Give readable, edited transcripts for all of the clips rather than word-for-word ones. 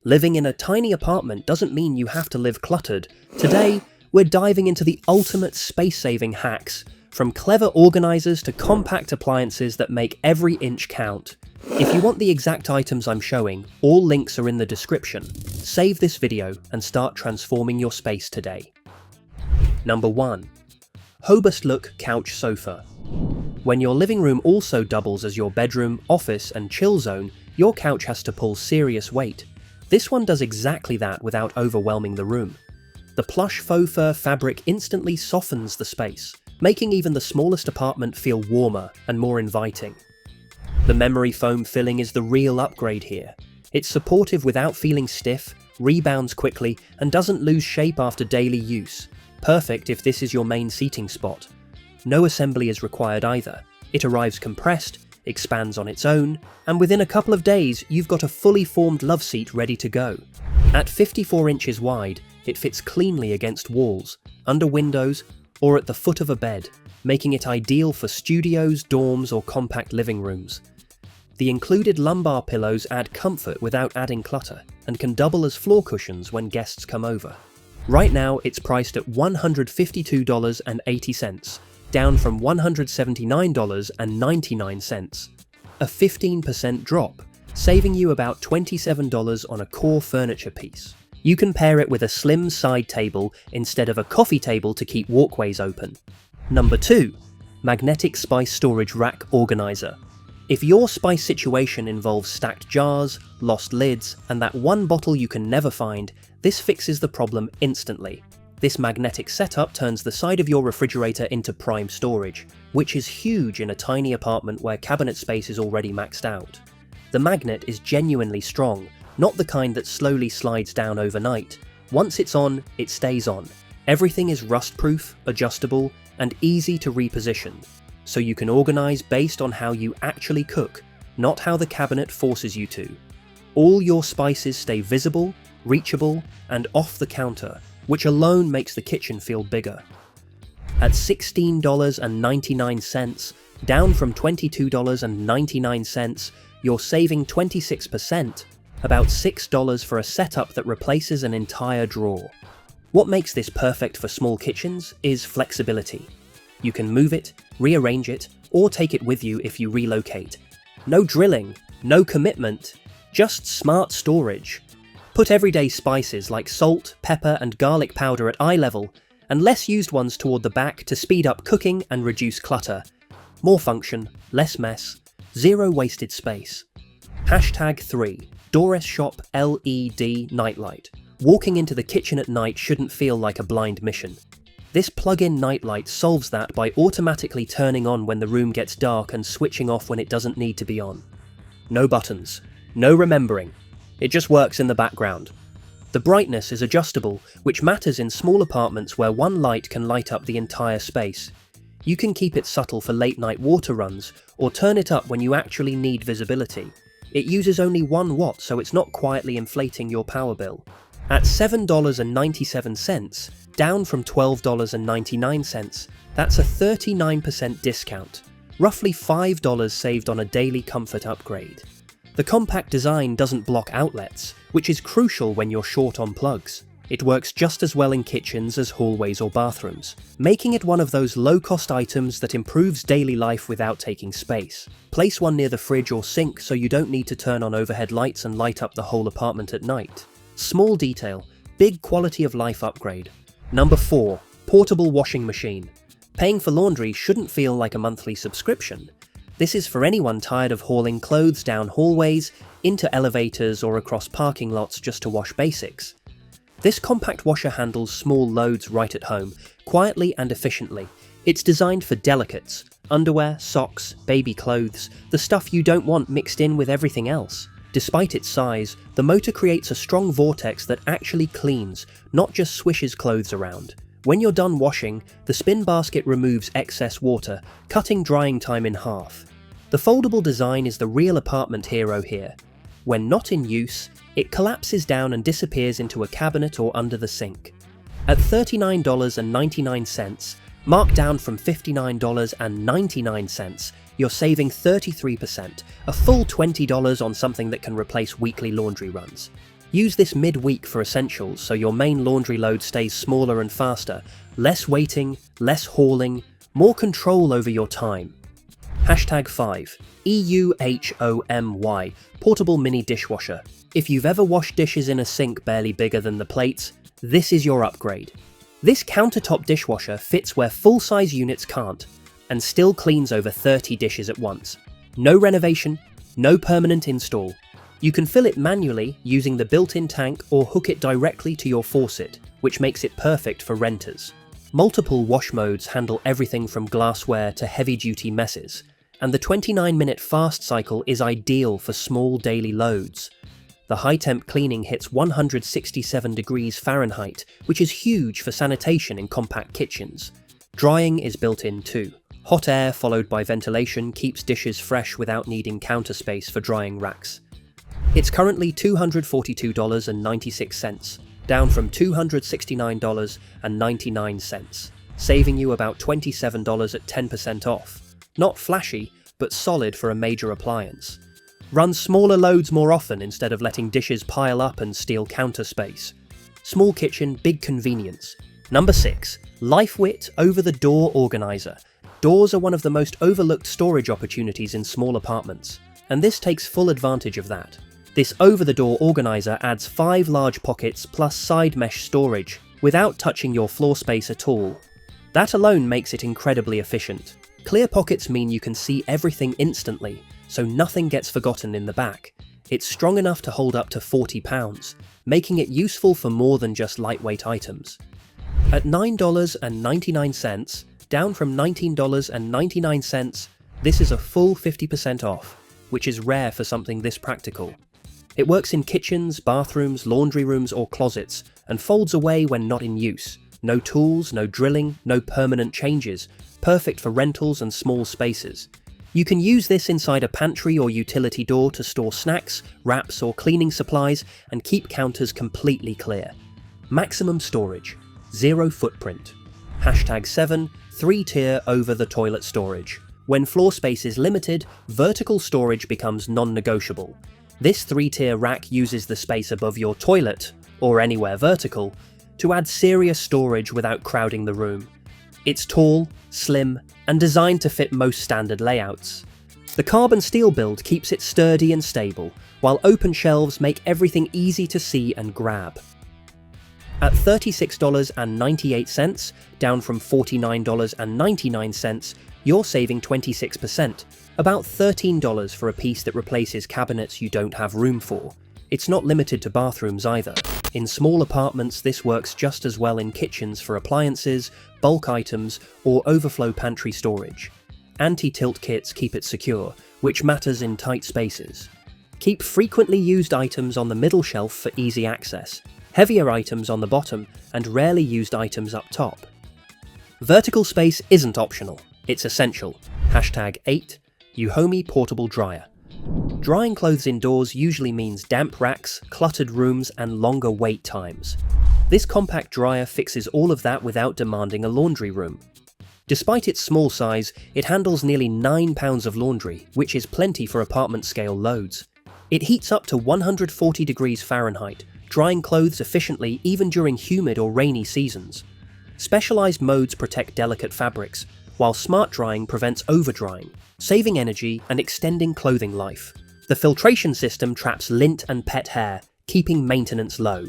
Living in a tiny apartment doesn't mean you have to live cluttered. Today, we're diving into the ultimate space-saving hacks, from clever organizers to compact appliances that make every inch count. If you want the exact items I'm showing, all links are in the description. Save this video and start transforming your space today. Number 1. Hobestluk Couch Sofa. When your living room also doubles as your bedroom, office and chill zone, your couch has to pull serious weight. This one does exactly that without overwhelming the room. The plush faux fur fabric instantly softens the space, making even the smallest apartment feel warmer and more inviting. The memory foam filling is the real upgrade here. It's supportive without feeling stiff, rebounds quickly, and doesn't lose shape after daily use. Perfect if this is your main seating spot. No assembly is required either. It arrives compressed, expands on its own, and within a couple of days you've got a fully formed love seat ready to go. At 54 inches wide, it fits cleanly against walls, under windows, or at the foot of a bed, making it ideal for studios, dorms, or compact living rooms. The included lumbar pillows add comfort without adding clutter, and can double as floor cushions when guests come over. Right now, it's priced at $152.80, down from $179.99, a 15% drop, saving you about $27 on a core furniture piece. You can pair it with a slim side table instead of a coffee table to keep walkways open. Number 2. Magnetic Spice Storage Rack Organizer. If your spice situation involves stacked jars, lost lids, and that one bottle you can never find, this fixes the problem instantly. This magnetic setup turns the side of your refrigerator into prime storage, which is huge in a tiny apartment where cabinet space is already maxed out. The magnet is genuinely strong, not the kind that slowly slides down overnight. Once it's on, it stays on. Everything is rust-proof, adjustable, and easy to reposition, so you can organize based on how you actually cook, not how the cabinet forces you to. All your spices stay visible, reachable, and off the counter, which alone makes the kitchen feel bigger. At $16.99, down from $22.99, you're saving 26%, about $6 for a setup that replaces an entire drawer. What makes this perfect for small kitchens is flexibility. You can move it, rearrange it, or take it with you if you relocate. No drilling, no commitment, just smart storage. Put everyday spices like salt, pepper, and garlic powder at eye level, and less used ones toward the back to speed up cooking and reduce clutter. More function, less mess, zero wasted space. Hashtag 3. DORESshop LED Nightlight. Walking into the kitchen at night shouldn't feel like a blind mission. This plug-in nightlight solves that by automatically turning on when the room gets dark and switching off when it doesn't need to be on. No buttons, no remembering. It just works in the background. The brightness is adjustable, which matters in small apartments where one light can light up the entire space. You can keep it subtle for late-night water runs, or turn it up when you actually need visibility. It uses only 1 watt, so it's not quietly inflating your power bill. At $7.97, down from $12.99, that's a 39% discount, roughly $5 saved on a daily comfort upgrade. The compact design doesn't block outlets, which is crucial when you're short on plugs. It works just as well in kitchens as hallways or bathrooms, making it one of those low-cost items that improves daily life without taking space. Place one near the fridge or sink so you don't need to turn on overhead lights and light up the whole apartment at night. Small detail, big quality of life upgrade. Number 4. Portable Washing Machine. Paying for laundry shouldn't feel like a monthly subscription. This is for anyone tired of hauling clothes down hallways, into elevators, or across parking lots just to wash basics. This compact washer handles small loads right at home, quietly and efficiently. It's designed for delicates, underwear, socks, baby clothes, the stuff you don't want mixed in with everything else. Despite its size, the motor creates a strong vortex that actually cleans, not just swishes clothes around. When you're done washing, the spin basket removes excess water, cutting drying time in half. The foldable design is the real apartment hero here. When not in use, it collapses down and disappears into a cabinet or under the sink. At $39.99, marked down from $59.99, you're saving 33%, a full $20 on something that can replace weekly laundry runs. Use this mid-week for essentials so your main laundry load stays smaller and faster, less waiting, less hauling, more control over your time. Hashtag 5. EUHOMY, Portable Mini Dishwasher. If you've ever washed dishes in a sink barely bigger than the plates, this is your upgrade. This countertop dishwasher fits where full-size units can't, and still cleans over 30 dishes at once. No renovation, no permanent install. You can fill it manually using the built-in tank or hook it directly to your faucet, which makes it perfect for renters. Multiple wash modes handle everything from glassware to heavy-duty messes, and the 29-minute fast cycle is ideal for small daily loads. The high-temp cleaning hits 167 degrees Fahrenheit, which is huge for sanitation in compact kitchens. Drying is built in too. Hot air followed by ventilation keeps dishes fresh without needing counter space for drying racks. It's currently $242.96, down from $269.99, saving you about $27 at 10% off. Not flashy, but solid for a major appliance. Run smaller loads more often instead of letting dishes pile up and steal counter space. Small kitchen, big convenience. Number 6. Lifewit Over-the-Door Organizer. Doors are one of the most overlooked storage opportunities in small apartments, and this takes full advantage of that. This over-the-door organizer adds 5 large pockets plus side mesh storage, without touching your floor space at all. That alone makes it incredibly efficient. Clear pockets mean you can see everything instantly, so nothing gets forgotten in the back. It's strong enough to hold up to 40 pounds, making it useful for more than just lightweight items. At $9.99, down from $19.99, this is a full 50% off, which is rare for something this practical. It works in kitchens, bathrooms, laundry rooms or closets, and folds away when not in use. No tools, no drilling, no permanent changes. Perfect for rentals and small spaces. You can use this inside a pantry or utility door to store snacks, wraps or cleaning supplies and keep counters completely clear. Maximum storage. Zero footprint. Hashtag 7. 3-tier over-the-toilet storage. When floor space is limited, vertical storage becomes non-negotiable. This 3-tier rack uses the space above your toilet, or anywhere vertical, to add serious storage without crowding the room. It's tall, slim, and designed to fit most standard layouts. The carbon steel build keeps it sturdy and stable, while open shelves make everything easy to see and grab. At $36.98, down from $49.99, you're saving 26%, about $13 for a piece that replaces cabinets you don't have room for. It's not limited to bathrooms either. In small apartments, this works just as well in kitchens for appliances, bulk items, or overflow pantry storage. Anti-tilt kits keep it secure, which matters in tight spaces. Keep frequently used items on the middle shelf for easy access, heavier items on the bottom, and rarely used items up top. Vertical space isn't optional, it's essential. Hashtag 8. Euhomy Portable Dryer. Drying clothes indoors usually means damp racks, cluttered rooms, and longer wait times. This compact dryer fixes all of that without demanding a laundry room. Despite its small size, it handles nearly 9 pounds of laundry, which is plenty for apartment-scale loads. It heats up to 140 degrees Fahrenheit, drying clothes efficiently even during humid or rainy seasons. Specialized modes protect delicate fabrics, while smart drying prevents over-drying, saving energy and extending clothing life. The filtration system traps lint and pet hair, keeping maintenance low.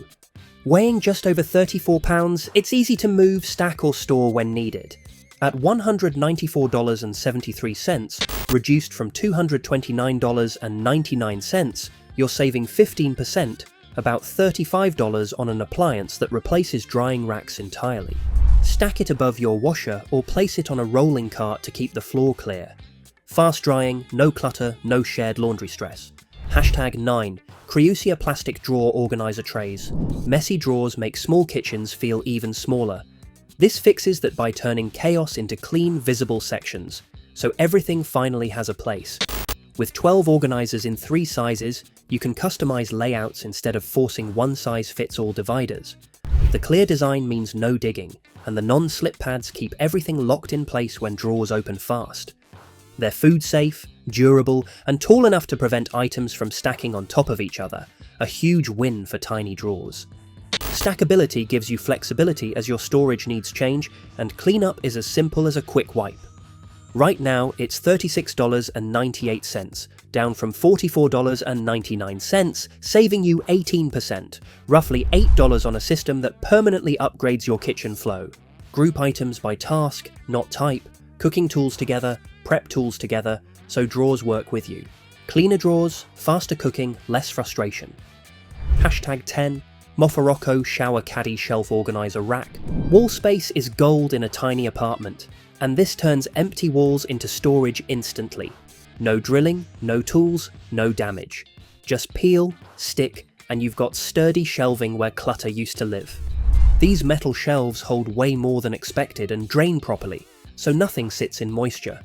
Weighing just over 34 pounds, it's easy to move, stack or store when needed. At $194.73, reduced from $229.99, you're saving 15%, about $35 on an appliance that replaces drying racks entirely. Stack it above your washer or place it on a rolling cart to keep the floor clear. Fast drying, no clutter, no shared laundry stress. Hashtag 9. Criusia Plastic Drawer Organizer Trays. Messy drawers make small kitchens feel even smaller. This fixes that by turning chaos into clean, visible sections, so everything finally has a place. With 12 organizers in 3 sizes, you can customize layouts instead of forcing one-size-fits-all dividers. The clear design means no digging, and the non-slip pads keep everything locked in place when drawers open fast. They're food safe, durable, and tall enough to prevent items from stacking on top of each other, a huge win for tiny drawers. Stackability gives you flexibility as your storage needs change, and cleanup is as simple as a quick wipe. Right now, it's $36.98, down from $44.99, saving you 18%, roughly $8 on a system that permanently upgrades your kitchen flow. Group items by task, not type, cooking tools together, prep tools together, so drawers work with you. Cleaner drawers, faster cooking, less frustration. #10 Moforoco Shower Caddy Shelf Organizer Rack. Wall space is gold in a tiny apartment, and this turns empty walls into storage instantly. No drilling, no tools, no damage. Just peel, stick, and you've got sturdy shelving where clutter used to live. These metal shelves hold way more than expected and drain properly, so nothing sits in moisture.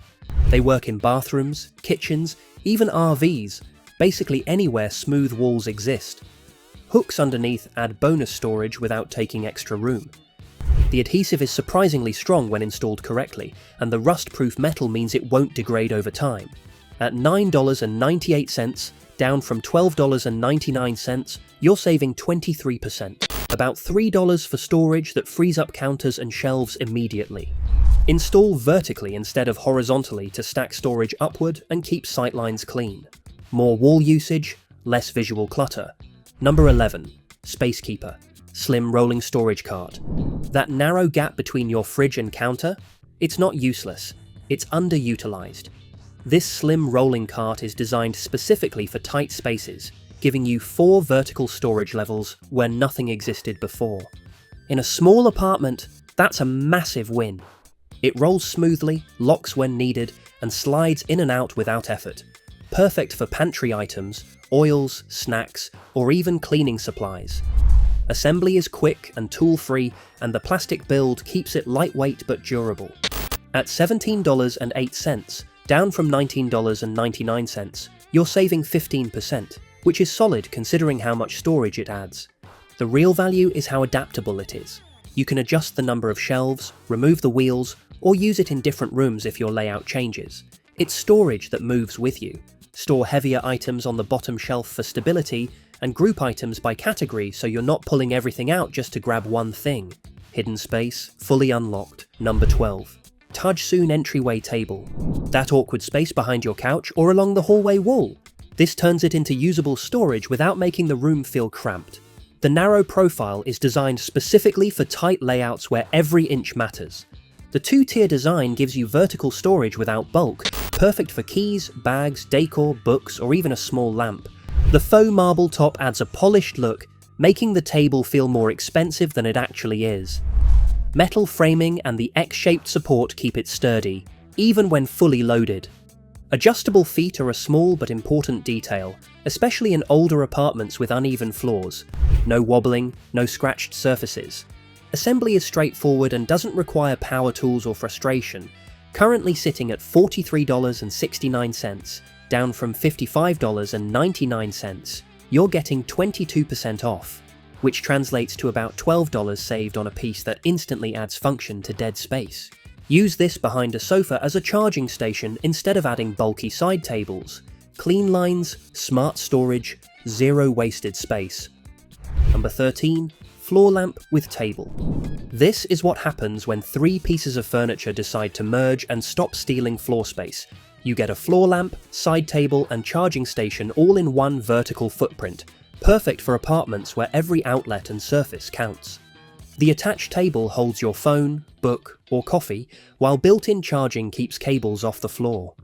They work in bathrooms, kitchens, even RVs, basically anywhere smooth walls exist. Hooks underneath add bonus storage without taking extra room. The adhesive is surprisingly strong when installed correctly, and the rust-proof metal means it won't degrade over time. At $9.98, down from $12.99, you're saving 23%, about $3 for storage that frees up counters and shelves immediately. Install vertically instead of horizontally to stack storage upward and keep sightlines clean. More wall usage, less visual clutter. Number 11. SPACEKEEPER. Slim rolling storage cart. That narrow gap between your fridge and counter? It's not useless, it's underutilized. This slim rolling cart is designed specifically for tight spaces, giving you 4 vertical storage levels where nothing existed before. In a small apartment, that's a massive win. It rolls smoothly, locks when needed, and slides in and out without effort. Perfect for pantry items, oils, snacks, or even cleaning supplies. Assembly is quick and tool-free, and the plastic build keeps it lightweight but durable. At $17.08, down from $19.99, you're saving 15%, which is solid considering how much storage it adds. The real value is how adaptable it is. You can adjust the number of shelves, remove the wheels, or use it in different rooms if your layout changes. It's storage that moves with you. Store heavier items on the bottom shelf for stability, and group items by category so you're not pulling everything out just to grab one thing. Hidden space, fully unlocked. Number 12. Tajsoon Entryway Table. That awkward space behind your couch or along the hallway wall. This turns it into usable storage without making the room feel cramped. The narrow profile is designed specifically for tight layouts where every inch matters. The 2-tier design gives you vertical storage without bulk, perfect for keys, bags, decor, books, or even a small lamp. The faux marble top adds a polished look, making the table feel more expensive than it actually is. Metal framing and the X-shaped support keep it sturdy, even when fully loaded. Adjustable feet are a small but important detail, especially in older apartments with uneven floors. No wobbling, no scratched surfaces. Assembly is straightforward and doesn't require power tools or frustration, currently sitting at $43.69, down from $55.99. You're getting 22% off, which translates to about $12 saved on a piece that instantly adds function to dead space. Use this behind a sofa as a charging station instead of adding bulky side tables. Clean lines, smart storage, zero wasted space. Number 13. Floor lamp with table. This is what happens when 3 pieces of furniture decide to merge and stop stealing floor space. You get a floor lamp, side table, and charging station all in one vertical footprint, perfect for apartments where every outlet and surface counts. The attached table holds your phone, book, or coffee, while built-in charging keeps cables off the floor.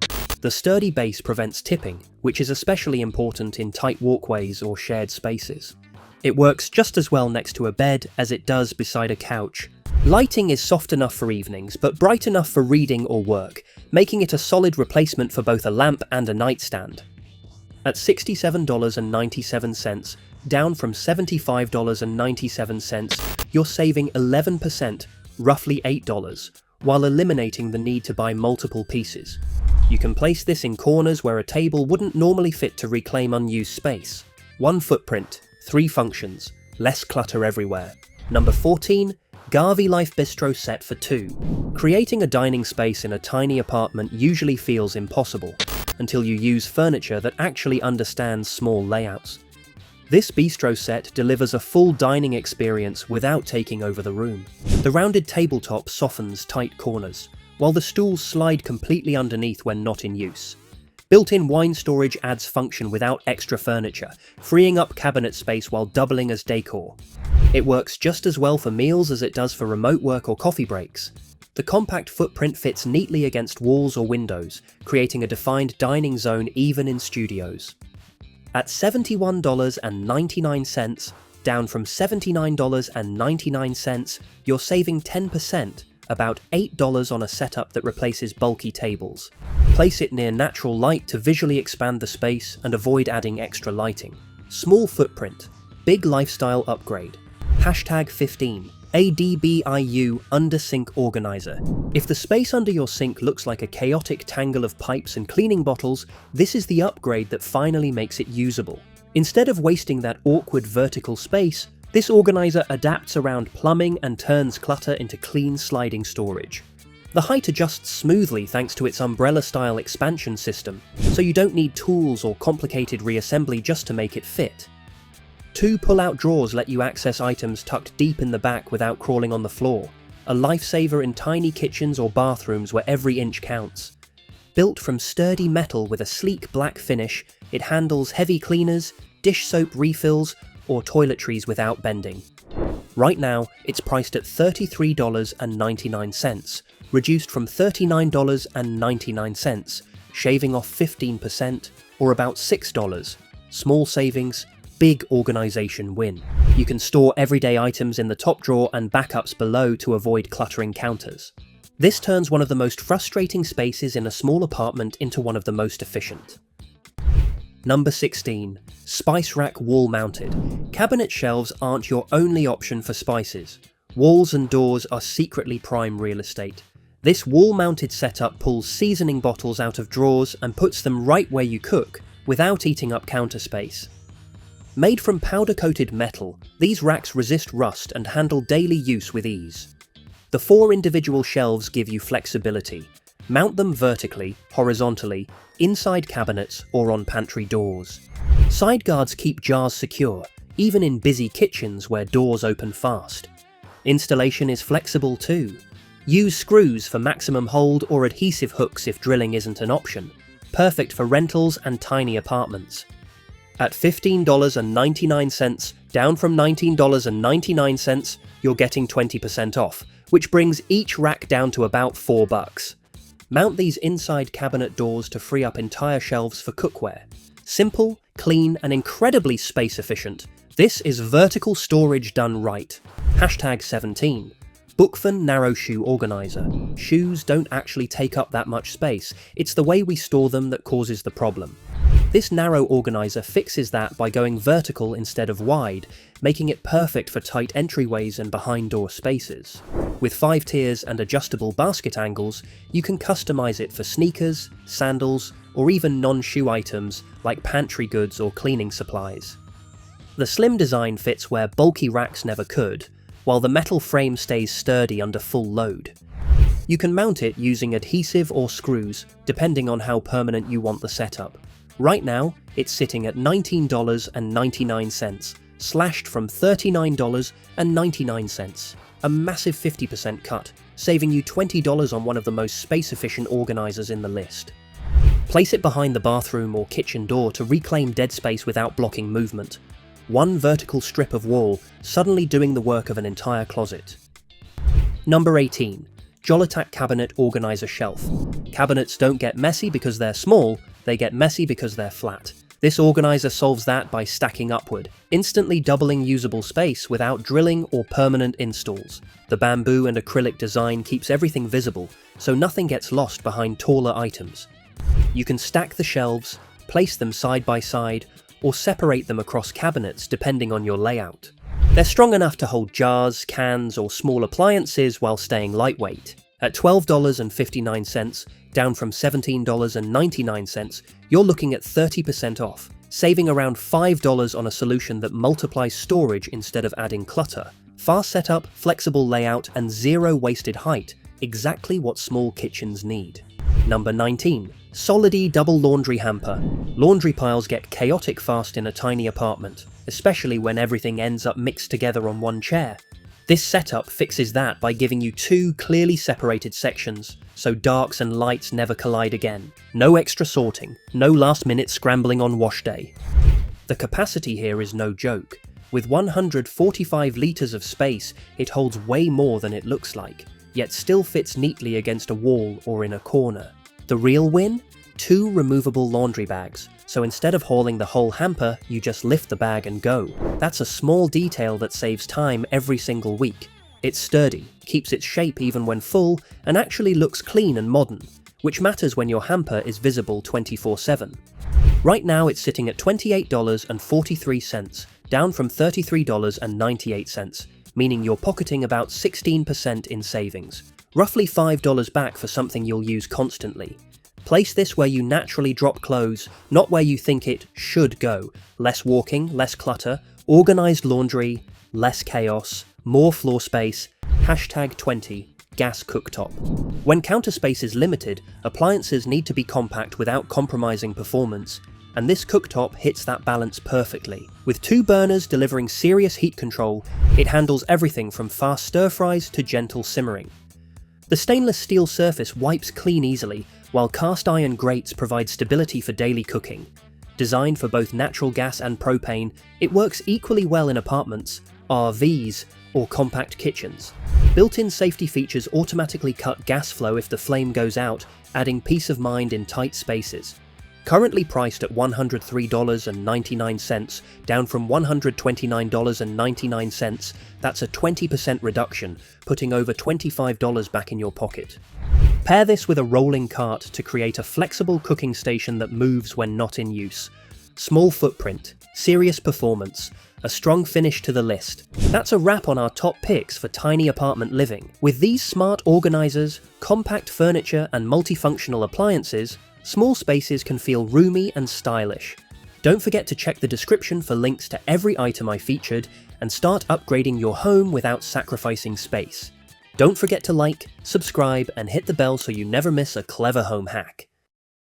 The sturdy base prevents tipping, which is especially important in tight walkways or shared spaces. It works just as well next to a bed as it does beside a couch. Lighting is soft enough for evenings, but bright enough for reading or work, making it a solid replacement for both a lamp and a nightstand. At $67.97, down from $75.97, you're saving 11%, roughly $8, while eliminating the need to buy multiple pieces. You can place this in corners where a table wouldn't normally fit to reclaim unused space. One footprint, 3 functions, less clutter everywhere. Number 14. GarveeLife Bistro Set for 2. Creating a dining space in a tiny apartment usually feels impossible, until you use furniture that actually understands small layouts. This bistro set delivers a full dining experience without taking over the room. The rounded tabletop softens tight corners, while the stools slide completely underneath when not in use. Built-in wine storage adds function without extra furniture, freeing up cabinet space while doubling as decor. It works just as well for meals as it does for remote work or coffee breaks. The compact footprint fits neatly against walls or windows, creating a defined dining zone even in studios. At $71.99, down from $79.99, you're saving 10%, about $8 on a setup that replaces bulky tables. Place it near natural light to visually expand the space and avoid adding extra lighting. Small footprint, big lifestyle upgrade. #15. ADBIU Under Sink Organizer. If the space under your sink looks like a chaotic tangle of pipes and cleaning bottles, this is the upgrade that finally makes it usable. Instead of wasting that awkward vertical space, this organizer adapts around plumbing and turns clutter into clean sliding storage. The height adjusts smoothly thanks to its umbrella-style expansion system, so you don't need tools or complicated reassembly just to make it fit. 2 pull-out drawers let you access items tucked deep in the back without crawling on the floor, a lifesaver in tiny kitchens or bathrooms where every inch counts. Built from sturdy metal with a sleek black finish, it handles heavy cleaners, dish soap refills, or toiletries without bending. Right now, it's priced at $33.99, reduced from $39.99, shaving off 15%, or about $6. Small savings, big organization win. You can store everyday items in the top drawer and backups below to avoid cluttering counters. This turns one of the most frustrating spaces in a small apartment into one of the most efficient. Number 16. Spice Rack Wall Mounted. Cabinet shelves aren't your only option for spices. Walls and doors are secretly prime real estate. This wall-mounted setup pulls seasoning bottles out of drawers and puts them right where you cook, without eating up counter space. Made from powder-coated metal, these racks resist rust and handle daily use with ease. The 4 individual shelves give you flexibility. Mount them vertically, horizontally, inside cabinets or on pantry doors. Side guards keep jars secure, even in busy kitchens where doors open fast. Installation is flexible too. Use screws for maximum hold or adhesive hooks if drilling isn't an option. Perfect for rentals and tiny apartments. At $15.99, down from $19.99, you're getting 20% off, which brings each rack down to about $4. Mount these inside cabinet doors to free up entire shelves for cookware. Simple, clean, and incredibly space efficient. This is vertical storage done right. #17. Bukfen Narrow Shoe Organizer. Shoes don't actually take up that much space, it's the way we store them that causes the problem. This narrow organizer fixes that by going vertical instead of wide, making it perfect for tight entryways and behind-door spaces. With 5 tiers and adjustable basket angles, you can customize it for sneakers, sandals, or even non-shoe items like pantry goods or cleaning supplies. The slim design fits where bulky racks never could, while the metal frame stays sturdy under full load. You can mount it using adhesive or screws, depending on how permanent you want the setup. Right now, it's sitting at $19.99, slashed from $39.99, a massive 50% cut, saving you $20 on one of the most space-efficient organizers in the list. Place it behind the bathroom or kitchen door to reclaim dead space without blocking movement. One vertical strip of wall, suddenly doing the work of an entire closet. Number 18. Jolitac Cabinet Organizer Shelf. Cabinets don't get messy because they're small, they get messy because they're flat. This organizer solves that by stacking upward, instantly doubling usable space without drilling or permanent installs. The bamboo and acrylic design keeps everything visible, so nothing gets lost behind taller items. You can stack the shelves, place them side by side, or separate them across cabinets depending on your layout. They're strong enough to hold jars, cans, or small appliances while staying lightweight. At $12.59, down from $17.99, you're looking at 30% off, saving around $5 on a solution that multiplies storage instead of adding clutter. Fast setup, flexible layout, and zero wasted height, exactly what small kitchens need. Number 19. SOLEDI Double Laundry Hamper. Laundry piles get chaotic fast in a tiny apartment. especially when everything ends up mixed together on one chair. This setup fixes that by giving you two clearly separated sections, so darks and lights never collide again. No extra sorting, no last-minute scrambling on wash day. The capacity here is no joke. With 145 litres of space, it holds way more than it looks like, yet still fits neatly against a wall or in a corner. The real win? 2 removable laundry bags, so instead of hauling the whole hamper, you just lift the bag and go. That's a small detail that saves time every single week. It's sturdy, keeps its shape even when full, and actually looks clean and modern, which matters when your hamper is visible 24/7. Right now it's sitting at $28.43, down from $33.98, meaning you're pocketing about 16% in savings. Roughly $5 back for something you'll use constantly. Place this where you naturally drop clothes, not where you think it should go. Less walking, less clutter, organised laundry, less chaos, more floor space, #20, gas cooktop. When counter space is limited, appliances need to be compact without compromising performance, and this cooktop hits that balance perfectly. With 2 burners delivering serious heat control, it handles everything from fast stir-fries to gentle simmering. The stainless steel surface wipes clean easily, while cast iron grates provide stability for daily cooking. Designed for both natural gas and propane, it works equally well in apartments, RVs, or compact kitchens. Built-in safety features automatically cut gas flow if the flame goes out, adding peace of mind in tight spaces. Currently priced at $103.99, down from $129.99, that's a 20% reduction, putting over $25 back in your pocket. Pair this with a rolling cart to create a flexible cooking station that moves when not in use. Small footprint, serious performance, a strong finish to the list. That's a wrap on our top picks for tiny apartment living. With these smart organisers, compact furniture and multifunctional appliances, small spaces can feel roomy and stylish. Don't forget to check the description for links to every item I featured and start upgrading your home without sacrificing space. Don't forget to like, subscribe, and hit the bell so you never miss a clever home hack.